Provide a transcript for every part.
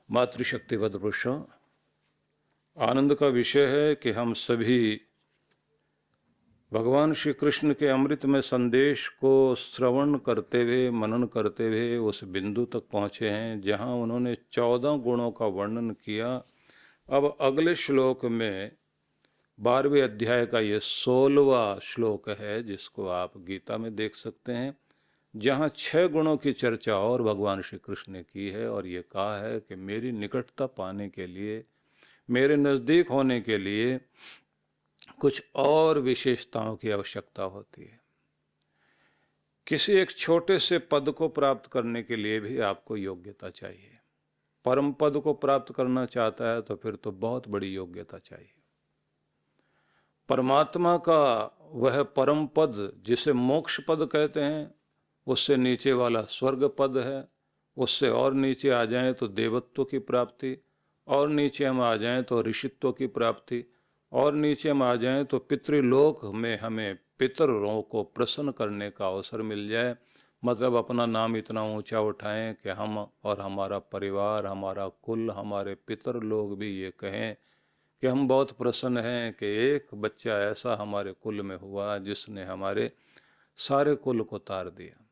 मातृशक्तिवद पुरुषों, आनंद का विषय है कि हम सभी भगवान श्री कृष्ण के अमृतमय संदेश को श्रवण करते हुए, मनन करते हुए उस बिंदु तक पहुँचे हैं जहाँ उन्होंने 14 गुणों का वर्णन किया। अब अगले श्लोक में 12वें अध्याय का ये 16वां श्लोक है, जिसको आप गीता में देख सकते हैं, जहाँ 6 गुणों की चर्चा और भगवान श्री कृष्ण ने की है और ये कहा है कि मेरी निकटता पाने के लिए, मेरे नज़दीक होने के लिए कुछ और विशेषताओं की आवश्यकता होती है। किसी एक छोटे से पद को प्राप्त करने के लिए भी आपको योग्यता चाहिए। परम पद को प्राप्त करना चाहता है तो फिर तो बहुत बड़ी योग्यता चाहिए। परमात्मा का वह परम पद जिसे मोक्ष पद कहते हैं, उससे नीचे वाला स्वर्ग पद है। उससे और नीचे आ जाएं तो देवत्व की प्राप्ति, और नीचे हम आ जाएं तो ऋषित्व की प्राप्ति, और नीचे हम आ जाएं तो पितृलोक में हमें पितरों को प्रसन्न करने का अवसर मिल जाए। मतलब अपना नाम इतना ऊंचा उठाएं कि हम और हमारा परिवार, हमारा कुल, हमारे पितर लोग भी ये कहें कि हम बहुत प्रसन्न हैं कि एक बच्चा ऐसा हमारे कुल में हुआ जिसने हमारे सारे कुल को तार दिया।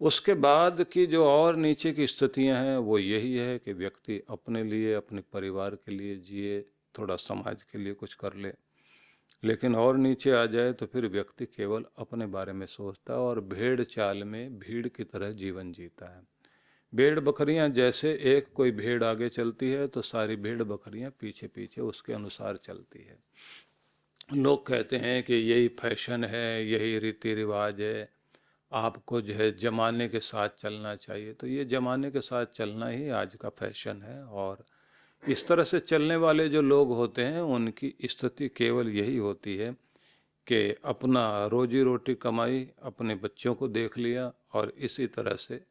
उसके बाद की जो और नीचे की स्थितियां हैं वो यही है कि व्यक्ति अपने लिए, अपने परिवार के लिए जिए, थोड़ा समाज के लिए कुछ कर ले। लेकिन और नीचे आ जाए तो फिर व्यक्ति केवल अपने बारे में सोचता है और भेड़ चाल में भीड़ की तरह जीवन जीता है। भेड़ बकरियां जैसे एक कोई भेड़ आगे चलती है तो सारी भेड़ बकरियां पीछे पीछे उसके अनुसार चलती है। लोग कहते हैं कि यही फैशन है, यही रीति रिवाज है, आपको जो है जमाने के साथ चलना चाहिए। तो ये जमाने के साथ चलना ही आज का फैशन है। और इस तरह से चलने वाले जो लोग होते हैं उनकी स्थिति केवल यही होती है कि अपना रोजी रोटी कमाई, अपने बच्चों को देख लिया, और इसी तरह से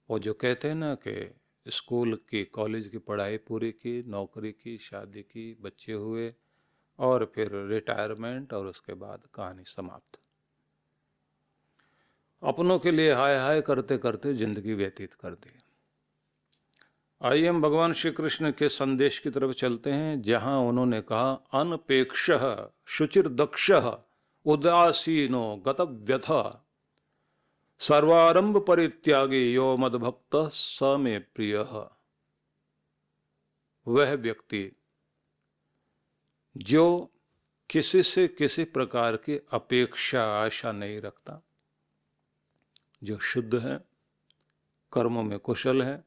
वो जो कहते हैं ना कि स्कूल की, कॉलेज की पढ़ाई पूरी की, नौकरी की, शादी की, बच्चे हुए, और फिर रिटायरमेंट, और उसके बाद कहानी समाप्त। अपनों के लिए हाय हाय करते करते जिंदगी व्यतीत कर दी। आइए हम भगवान श्री कृष्ण के संदेश की तरफ चलते हैं, जहां उन्होंने कहा, अनपेक्षः शुचिर्दक्षः उदासीनो गतव्यथ सर्वारंभ परित्यागी यो मद्भक्त स मे प्रियः। वह व्यक्ति जो किसी से किसी प्रकार की अपेक्षा, आशा नहीं रखता, जो शुद्ध है, कर्मों में कुशल है,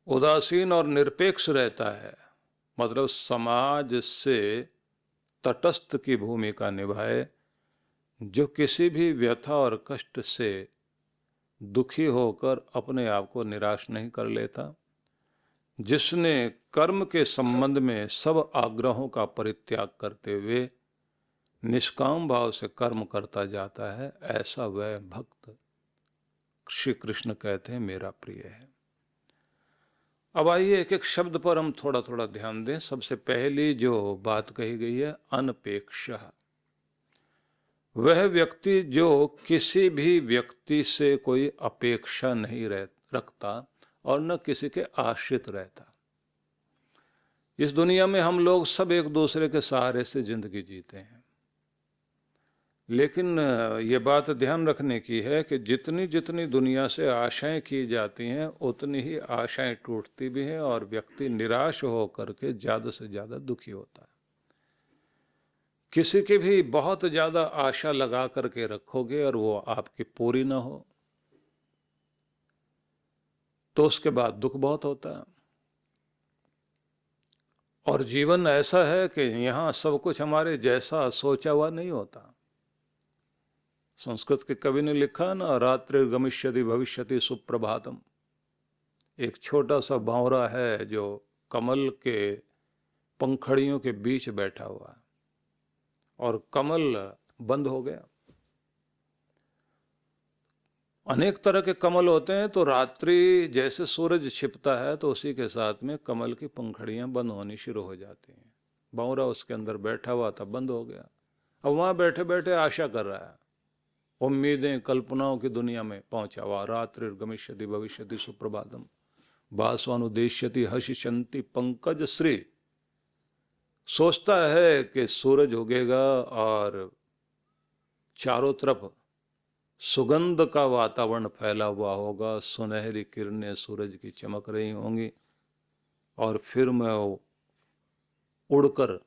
उदासीन और निरपेक्ष रहता है, मतलब समाज से तटस्थ की भूमिका निभाए, जो किसी भी व्यथा और कष्ट से दुखी होकर अपने आप को निराश नहीं कर लेता, जिसने कर्म के संबंध में सब आग्रहों का परित्याग करते हुए निष्काम भाव से कर्म करता जाता है, ऐसा वह भक्त श्री कृष्ण कहते हैं मेरा प्रिय है। अब आइए एक एक शब्द पर हम थोड़ा थोड़ा ध्यान दें। सबसे पहली जो बात कही गई है, अनपेक्षः। वह व्यक्ति जो किसी भी व्यक्ति से कोई अपेक्षा नहीं रखता और न किसी के आश्रित रहता। इस दुनिया में हम लोग सब एक दूसरे के सहारे से जिंदगी जीते हैं, लेकिन ये बात ध्यान रखने की है कि जितनी जितनी दुनिया से आशाएं की जाती हैं उतनी ही आशाएं टूटती भी हैं और व्यक्ति निराश होकर के ज़्यादा से ज़्यादा दुखी होता है। किसी की भी बहुत ज़्यादा आशा लगा करके रखोगे और वो आपकी पूरी ना हो तो उसके बाद दुख बहुत होता है। और जीवन ऐसा है कि यहाँ सब कुछ हमारे जैसा सोचा हुआ नहीं होता। संस्कृत के कवि ने लिखा ना, रात्रि गमिष्यति भविष्यति सुप्रभातम। एक छोटा सा भंवरा है जो कमल के पंखड़ियों के बीच बैठा हुआ है और कमल बंद हो गया। अनेक तरह के कमल होते हैं, तो रात्रि जैसे सूरज छिपता है तो उसी के साथ में कमल की पंखड़ियां बंद होनी शुरू हो जाती हैं। भंवरा उसके अंदर बैठा हुआ था, बंद हो गया। अब वहां बैठे बैठे आशा कर रहा है, उम्मीदें, कल्पनाओं की दुनिया में पहुंचा हुआ। रात्रि गमिष्यति भविष्यति सुप्रभातम। भास्वानुदेश्यति हशिशंति पंकज श्री। सोचता है कि सूरज उगेगा और चारों तरफ सुगंध का वातावरण फैला हुआ होगा, सुनहरी किरणें सूरज की चमक रही होंगी और फिर मैं उड़कर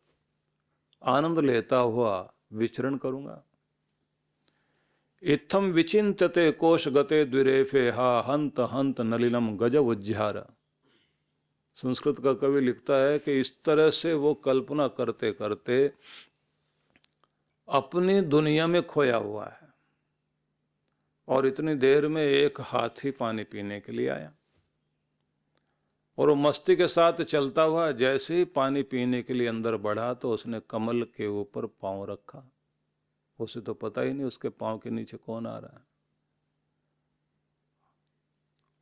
आनंद लेता हुआ विचरण करूंगा। इत्थम विचिंत्यते कोश गते द्विरेफे हा हंत हंत नलिनम गज उज्झार। संस्कृत का कवि लिखता है कि इस तरह से वो कल्पना करते करते अपनी दुनिया में खोया हुआ है और इतनी देर में एक हाथी पानी पीने के लिए आया और वो मस्ती के साथ चलता हुआ जैसे ही पानी पीने के लिए अंदर बढ़ा तो उसने कमल के ऊपर पांव रखा। उसे तो पता ही नहीं उसके पांव के नीचे कौन आ रहा है।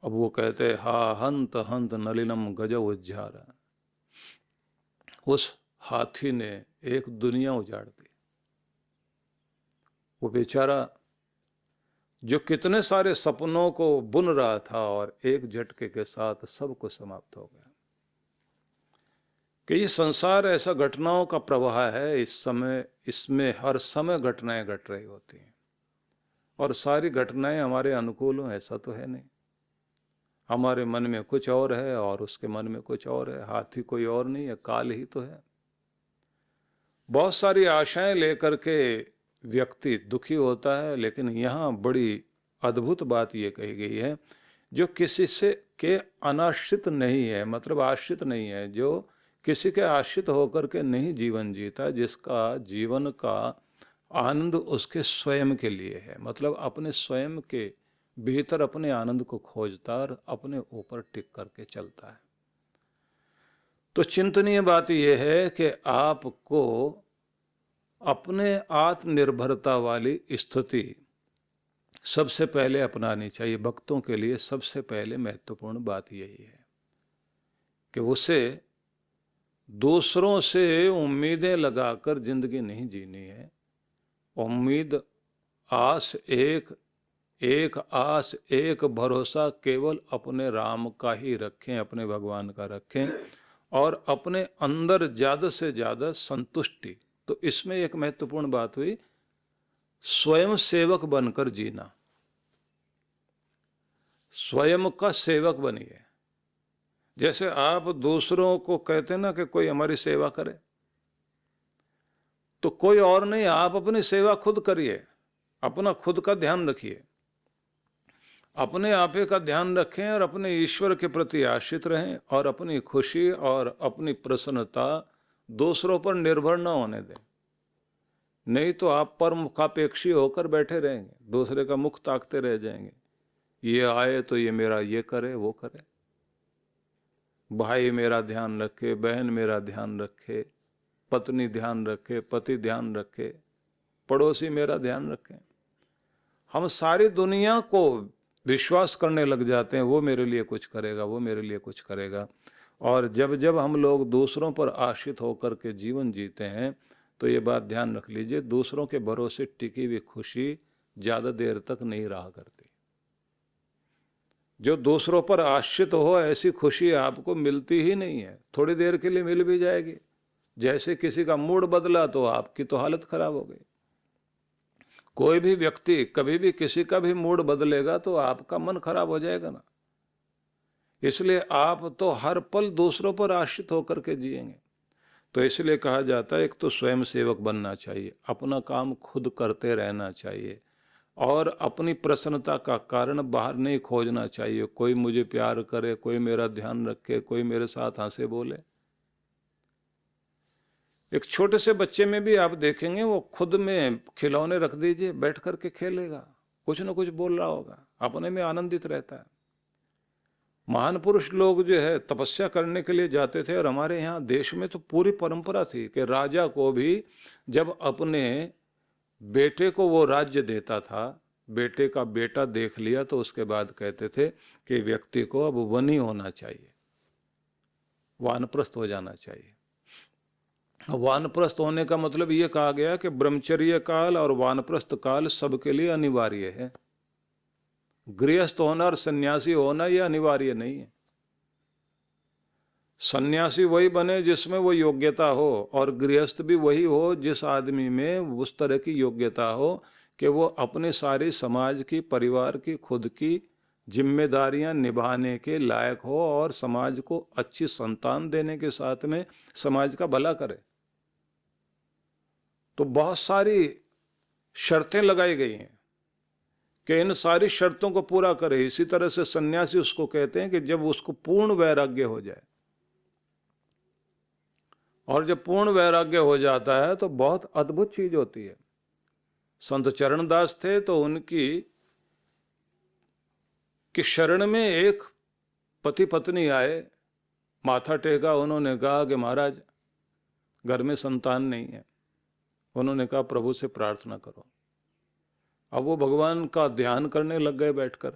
अब वो कहते हा हंत हंत नलिनम गज उज्झार। उस हाथी ने एक दुनिया उजाड़ दी। वो बेचारा जो कितने सारे सपनों को बुन रहा था और एक झटके के साथ सब कुछ समाप्त हो गया। कि ये संसार ऐसा घटनाओं का प्रवाह है, इस समय इसमें हर समय घटनाएं घट रही होती हैं और सारी घटनाएं हमारे अनुकूल हो ऐसा तो है नहीं। हमारे मन में कुछ और है और उसके मन में कुछ और है। हाथी कोई और नहीं है, काल ही तो है। बहुत सारी आशाएं लेकर के व्यक्ति दुखी होता है, लेकिन यहाँ बड़ी अद्भुत बात ये कही गई है, जो किसी से के अनाश्रित नहीं है, मतलब आश्रित नहीं है, जो किसी के आश्रित होकर के नहीं जीवन जीता, जिसका जीवन का आनंद उसके स्वयं के लिए है, मतलब अपने स्वयं के भीतर अपने आनंद को खोजता और अपने ऊपर टिक करके चलता है। तो चिंतनीय बात यह है कि आपको अपने आत्मनिर्भरता वाली स्थिति सबसे पहले अपनानी चाहिए। भक्तों के लिए सबसे पहले महत्वपूर्ण बात यही है कि उसे दूसरों से उम्मीदें लगाकर जिंदगी नहीं जीनी है। उम्मीद आस एक आस एक भरोसा केवल अपने राम का ही रखें, अपने भगवान का रखें और अपने अंदर ज़्यादा से ज़्यादा संतुष्टि। तो इसमें एक महत्वपूर्ण बात हुई, स्वयं सेवक बनकर जीना। स्वयं का सेवक बनिए। जैसे आप दूसरों को कहते ना कि कोई हमारी सेवा करे, तो कोई और नहीं, आप अपनी सेवा खुद करिए। अपना खुद का ध्यान रखिए, अपने आपे का ध्यान रखें और अपने ईश्वर के प्रति आश्रित रहें और अपनी खुशी और अपनी प्रसन्नता दूसरों पर निर्भर न होने दें। नहीं तो आप परमुखापेक्षी होकर बैठे रहेंगे, दूसरे का मुख ताकते रह जाएंगे। ये आए तो ये मेरा ये करे वो करे, भाई मेरा ध्यान रखे, बहन मेरा ध्यान रखे, पत्नी ध्यान रखे, पति ध्यान रखे, पड़ोसी मेरा ध्यान रखे। हम सारी दुनिया को विश्वास करने लग जाते हैं, वो मेरे लिए कुछ करेगा, वो मेरे लिए कुछ करेगा। और जब जब हम लोग दूसरों पर आश्रित होकर के जीवन जीते हैं, तो ये बात ध्यान रख लीजिए, दूसरों के भरोसे टिकी हुई खुशी ज़्यादा देर तक नहीं रहा करती। जो दूसरों पर आश्रित हो, ऐसी खुशी आपको मिलती ही नहीं है। थोड़ी देर के लिए मिल भी जाएगी, जैसे किसी का मूड बदला तो आपकी तो हालत खराब हो गई। कोई भी व्यक्ति कभी भी किसी का भी मूड बदलेगा तो आपका मन खराब हो जाएगा ना। इसलिए आप तो हर पल दूसरों पर आश्रित होकर के जिएंगे। तो इसलिए कहा जाता है, एक तो स्वयं सेवक बनना चाहिए, अपना काम खुद करते रहना चाहिए और अपनी प्रसन्नता का कारण बाहर नहीं खोजना चाहिए। कोई मुझे प्यार करे, कोई मेरा ध्यान रखे, कोई मेरे साथ हंसे बोले। एक छोटे से बच्चे में भी आप देखेंगे, वो खुद में खिलौने रख दीजिए, बैठ करके खेलेगा, कुछ न कुछ बोल रहा होगा, अपने में आनंदित रहता है। महान पुरुष लोग जो है तपस्या करने के लिए जाते थे, और हमारे यहाँ देश में तो पूरी परंपरा थी कि राजा को भी जब अपने बेटे को वो राज्य देता था, बेटे का बेटा देख लिया तो उसके बाद कहते थे कि व्यक्ति को अब वनी होना चाहिए, वानप्रस्थ हो जाना चाहिए। वानप्रस्थ होने का मतलब ये कहा गया कि ब्रह्मचर्य काल और वानप्रस्थ काल सबके लिए अनिवार्य है। गृहस्थ होना और सन्यासी होना ये अनिवार्य नहीं है। सन्यासी वही बने जिसमें वो योग्यता हो, और गृहस्थ भी वही हो जिस आदमी में उस तरह की योग्यता हो कि वो अपने सारी समाज की, परिवार की, खुद की जिम्मेदारियां निभाने के लायक हो और समाज को अच्छी संतान देने के साथ में समाज का भला करे। तो बहुत सारी शर्तें लगाई गई हैं कि इन सारी शर्तों को पूरा करे। इसी तरह से सन्यासी उसको कहते हैं कि जब उसको पूर्ण वैराग्य हो जाए, और जब पूर्ण वैराग्य हो जाता है तो बहुत अद्भुत चीज होती है। संत चरणदास थे तो उनकी कि शरण में एक पति पत्नी आए, माथा टेका, उन्होंने कहा कि महाराज घर में संतान नहीं है। उन्होंने कहा प्रभु से प्रार्थना करो। अब वो भगवान का ध्यान करने लग गए बैठकर,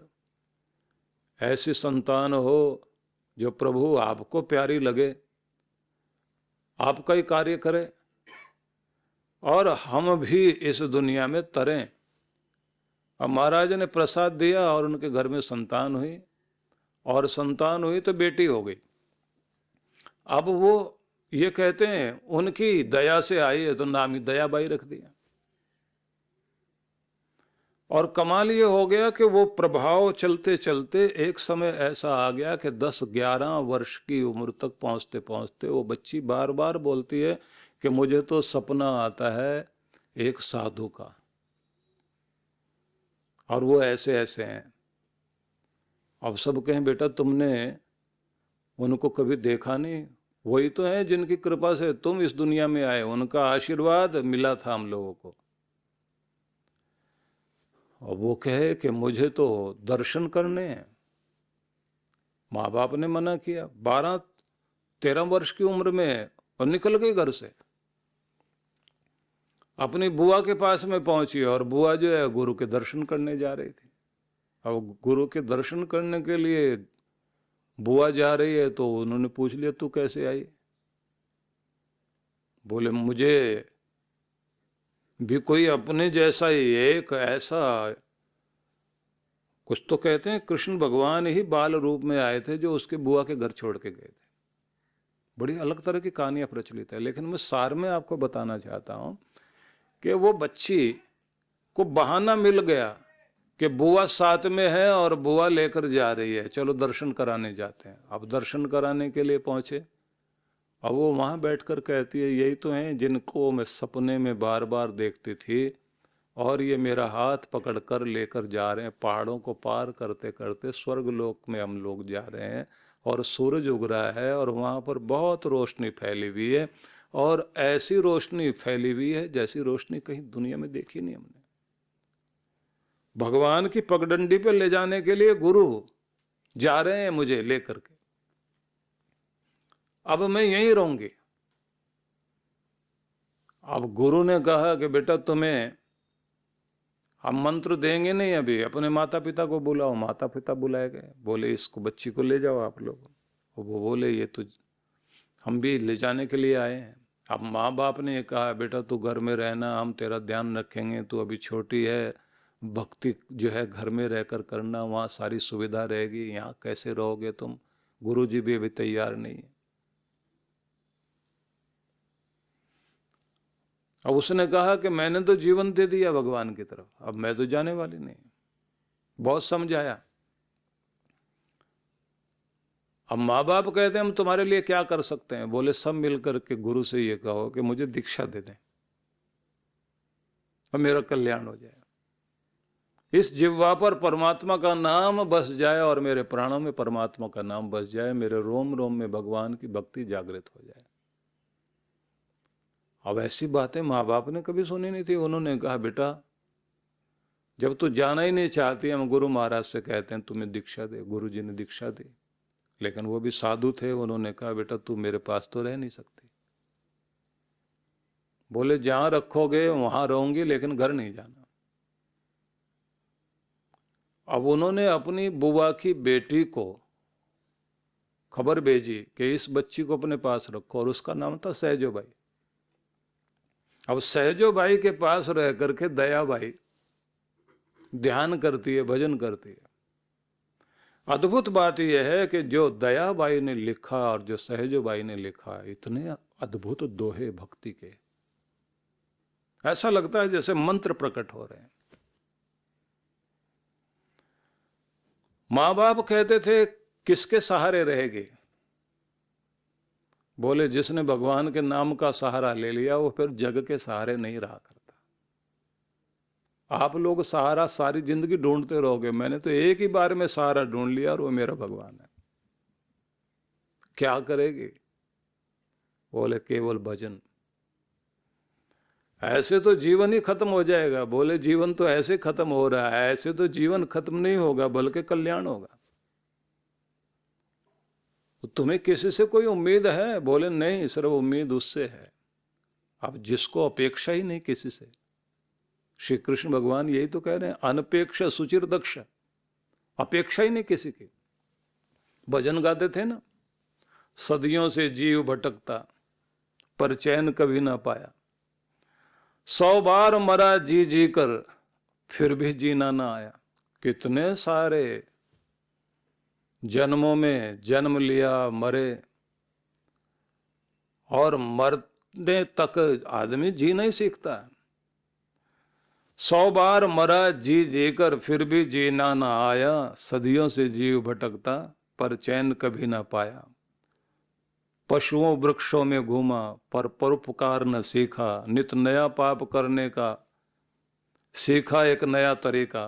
ऐसी संतान हो जो प्रभु आपको प्यारी लगे, आपका ही कार्य करे, और हम भी इस दुनिया में तरें। अब महाराज ने प्रसाद दिया और उनके घर में संतान हुई, और संतान हुई तो बेटी हो गई। अब वो ये कहते हैं उनकी दया से आई है, तो नाम ही दयाबाई रख दिया। और कमाल ये हो गया कि वो प्रभाव चलते चलते एक समय ऐसा आ गया कि 10-11 वर्ष की उम्र तक पहुंचते पहुंचते वो बच्ची बार बार बोलती है कि मुझे तो सपना आता है एक साधु का, और वो ऐसे ऐसे हैं। अब सब कहें बेटा तुमने उनको कभी देखा नहीं, वही तो है जिनकी कृपा से तुम इस दुनिया में आए, उनका आशीर्वाद मिला था हम लोगों को। और वो कहे कि मुझे तो दर्शन करने हैं। माँ बाप ने मना किया। 12-13 वर्ष की उम्र में और निकल गई घर से, अपनी बुआ के पास में पहुंची, और बुआ जो है गुरु के दर्शन करने जा रही थी। अब गुरु के दर्शन करने के लिए बुआ जा रही है तो उन्होंने पूछ लिया तू कैसे आई? बोले मुझे भी कोई अपने जैसा ही एक ऐसा, कुछ तो कहते हैं कृष्ण भगवान ही बाल रूप में आए थे जो उसके बुआ के घर छोड़ के गए थे। बड़ी अलग तरह की कहानियां प्रचलित है, लेकिन मैं सार में आपको बताना चाहता हूं कि वो बच्ची को बहाना मिल गया कि बुआ साथ में है और बुआ लेकर जा रही है, चलो दर्शन कराने जाते हैं। अब दर्शन कराने के लिए पहुंचे, अब वो वहां बैठकर कहती है यही तो हैं जिनको मैं सपने में बार बार देखती थी, और ये मेरा हाथ पकड़कर लेकर जा रहे हैं। पहाड़ों को पार करते करते स्वर्ग लोक में हम लोग जा रहे हैं, और सूरज उग रहा है और वहाँ पर बहुत रोशनी फैली हुई है, और ऐसी रोशनी फैली हुई है जैसी रोशनी कहीं दुनिया में देखी नहीं हमने। भगवान की पगडंडी पे ले जाने के लिए गुरु जा रहे हैं मुझे लेकर के, अब मैं यहीं रहूंगी। अब गुरु ने कहा कि बेटा तुम्हें हम मंत्र देंगे नहीं, अभी अपने माता पिता को बुलाओ। माता पिता बुलाए गए, बोले इसको बच्ची को ले जाओ आप लोग। वो बोले ये तो हम भी ले जाने के लिए आए हैं। अब माँ बाप ने कहा बेटा तू घर में रहना, हम तेरा ध्यान रखेंगे, तू अभी छोटी है, भक्ति जो है घर में रहकर करना, वहाँ सारी सुविधा रहेगी, यहाँ कैसे रहोगे तुम? गुरु जी भी अभी तैयार नहीं है। अब उसने कहा कि मैंने तो जीवन दे दिया भगवान की तरफ, अब मैं तो जाने वाली नहीं। बहुत समझाया। अब माँ बाप कहते हैं हम तुम्हारे लिए क्या कर सकते हैं? बोले सब मिलकर के गुरु से ये कहो कि मुझे दीक्षा दे दें और मेरा कल्याण हो जाए, इस जिह्वा पर परमात्मा का नाम बस जाए और मेरे प्राणों में परमात्मा का नाम बस जाए, मेरे रोम रोम में भगवान की भक्ति जागृत हो जाए। अब ऐसी बातें माँ बाप ने कभी सुनी नहीं थी। उन्होंने कहा बेटा जब तू जाना ही नहीं चाहती, हम गुरु महाराज से कहते हैं तुम्हें दीक्षा दे। गुरु जी ने दीक्षा दी, लेकिन वो भी साधु थे। उन्होंने कहा बेटा तू मेरे पास तो रह नहीं सकती। बोले जहां रखोगे वहां रहूंगी, लेकिन घर नहीं जाना। अब उन्होंने अपनी बुआ की बेटी को खबर भेजी कि इस बच्ची को अपने पास रखो, और उसका नाम था सहजो भाई। अब सहजो भाई के पास रह करके दया भाई ध्यान करती है, भजन करती है। अद्भुत बात यह है कि जो दयाबाई ने लिखा और जो सहजोबाई ने लिखा, इतने अद्भुत दोहे भक्ति के, ऐसा लगता है जैसे मंत्र प्रकट हो रहे हैं। माँ बाप कहते थे किसके सहारे रहेगे? बोले जिसने भगवान के नाम का सहारा ले लिया वो फिर जग के सहारे नहीं रहा करता। आप लोग सहारा सारी जिंदगी ढूंढते रहोगे, मैंने तो एक ही बार में सहारा ढूंढ लिया और वो मेरा भगवान है। क्या करेगी? बोले केवल भजन। ऐसे तो जीवन ही खत्म हो जाएगा। बोले जीवन तो ऐसे खत्म हो रहा है, ऐसे तो जीवन खत्म नहीं होगा बल्कि कल्याण होगा। तो तुम्हें किसी से कोई उम्मीद है? बोले नहीं, सिर्फ उम्मीद उससे है अब जिसको अपेक्षा ही नहीं किसी से। श्री कृष्ण भगवान यही तो कह रहे हैं, अनपेक्ष सुचिर दक्ष, अपेक्षा ही नहीं किसी की। भजन गाते थे ना, सदियों से जीव भटकता पर चैन कभी ना पाया, 100 बार मरा जी जी कर फिर भी जीना ना आया। कितने सारे जन्मों में जन्म लिया, मरे, और मरने तक आदमी जी नहीं सीखता है। 100 बार मरा जी जी कर फिर भी जीना ना आया, सदियों से जीव भटकता पर चैन कभी ना पाया। पशुओं वृक्षों में घूमा पर परोपकार न सीखा, नित नया पाप करने का सीखा एक नया तरीका।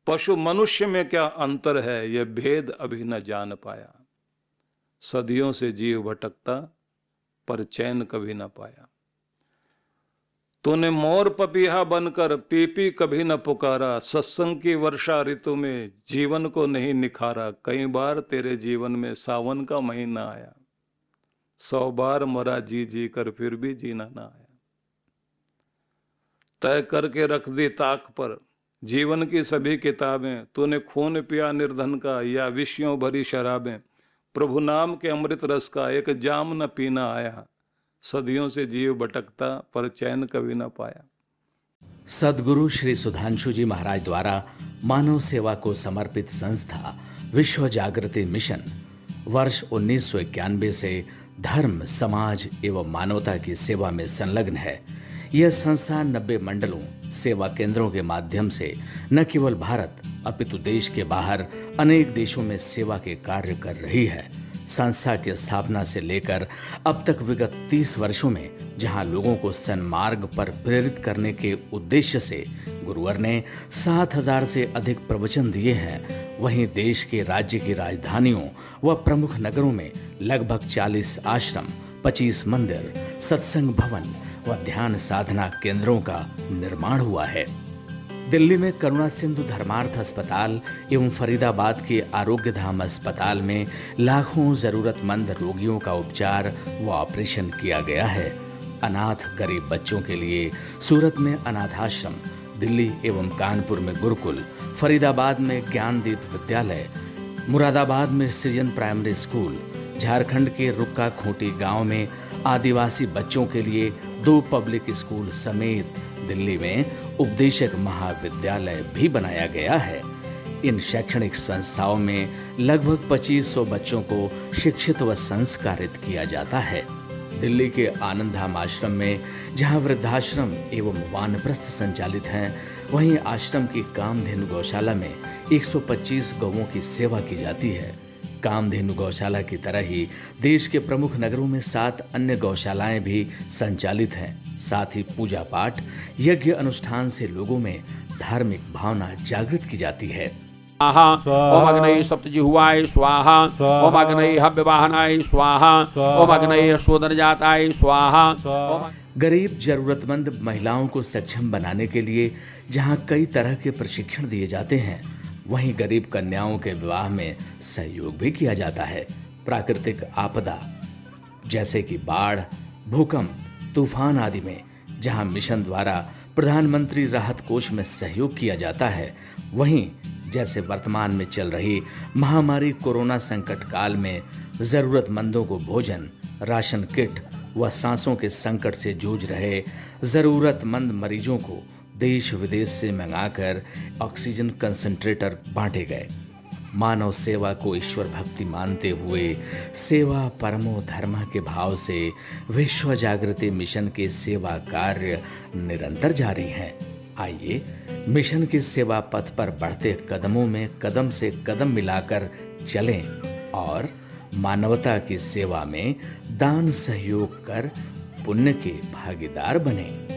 पशु मनुष्य में क्या अंतर है, यह भेद अभी न जान पाया। सदियों से जीव भटकता पर चैन कभी न पाया। तूने मोर पपीहा बनकर पी पी कभी न पुकारा, सत्संग की वर्षा ऋतु में जीवन को नहीं निखारा। कई बार तेरे जीवन में सावन का महीना आया, 100 बार मरा जी जी कर फिर भी जीना ना आया। तय करके रख दी ताक पर जीवन की सभी किताबें, तूने खून पिया निर्धन का या विषयों भरी शराबें। प्रभु नाम के अमृत रस का एक जाम न पीना आया, सदियों से जीव भटकता पर चैन कभी न पाया। सदगुरु श्री सुधांशु जी महाराज द्वारा मानव सेवा को समर्पित संस्था विश्व जागृति मिशन वर्ष 1991 से धर्म, समाज एवं मानवता की सेवा में संलग्न है। यह संस्था 90 मंडलों, सेवा केंद्रों के माध्यम से न केवल भारत अपितु देश के बाहर अनेक देशों में सेवा के कार्य कर रही है। संस्था की स्थापना से लेकर अब तक विगत 30 वर्षों में जहां लोगों को सन्मार्ग पर प्रेरित करने के उद्देश्य से गुरुवर ने 7000 से अधिक प्रवचन दिए हैं, वहीं देश के राज्य की राजधानियों व प्रमुख नगरों में लगभग 40 आश्रम, 25 मंदिर, सत्संग भवन व ध्यान साधना केंद्रों का निर्माण हुआ है। दिल्ली में करुणा सिंधु धर्मार्थ अस्पताल एवं फरीदाबाद के आरोग्य धाम अस्पताल में लाखों जरूरतमंद रोगियों का उपचार व ऑपरेशन किया गया है। अनाथ गरीब बच्चों के लिए सूरत में अनाथाश्रम, दिल्ली एवं कानपुर में गुरुकुल, फरीदाबाद में ज्ञानदीप विद्यालय, मुरादाबाद में सृजन प्राइमरी स्कूल, झारखंड के रुक्का खूंटी गांव में आदिवासी बच्चों के लिए 2 पब्लिक स्कूल समेत दिल्ली में उपदेशक महाविद्यालय भी बनाया गया है। इन शैक्षणिक संस्थाओं में लगभग 2500 बच्चों को शिक्षित व संस्कारित किया जाता है। दिल्ली के आनंदधाम आश्रम में जहां वृद्धाश्रम एवं वानप्रस्थ संचालित हैं, वहीं आश्रम की कामधेनु गौशाला में 125 गौओं की सेवा की जाती है। कामधेनु गौशाला की तरह ही देश के प्रमुख नगरों में 7 अन्य गौशालाएं भी संचालित हैं। साथ ही पूजा पाठ, यज्ञ अनुष्ठान से लोगों में धार्मिक भावना जागृत की जाती है। ओम अग्नये सप्तजिह्वाय स्वाहा, ओम अग्नये हव्यवाहनाय स्वाहा, ओम अग्नये शोधनजाताय स्वाहा। गरीब जरूरतमंद महिलाओं को सक्षम बनाने के लिए जहां कई तरह के प्रशिक्षण दिए जाते हैं, वहीं गरीब कन्याओं के विवाह में सहयोग भी किया जाता है। प्राकृतिक आपदा जैसे कि बाढ़, भूकंप, तूफान आदि में जहां मिशन द्वारा प्रधानमंत्री राहत कोष में सहयोग किया जाता है, वहीं जैसे वर्तमान में चल रही महामारी कोरोना संकट काल में जरूरतमंदों को भोजन, राशन किट व सांसों के संकट से जूझ रहे जरूरतमंद मरीजों को देश विदेश से मंगाकर ऑक्सीजन कंसंट्रेटर बांटे गए। मानव सेवा को ईश्वर भक्ति मानते हुए सेवा परमो धर्म के भाव से विश्व जागृति मिशन के सेवा कार्य निरंतर जारी हैं। आइए मिशन के सेवा पथ पर बढ़ते कदमों में कदम से कदम मिलाकर चलें और मानवता की सेवा में दान सहयोग कर पुण्य के भागीदार बनें।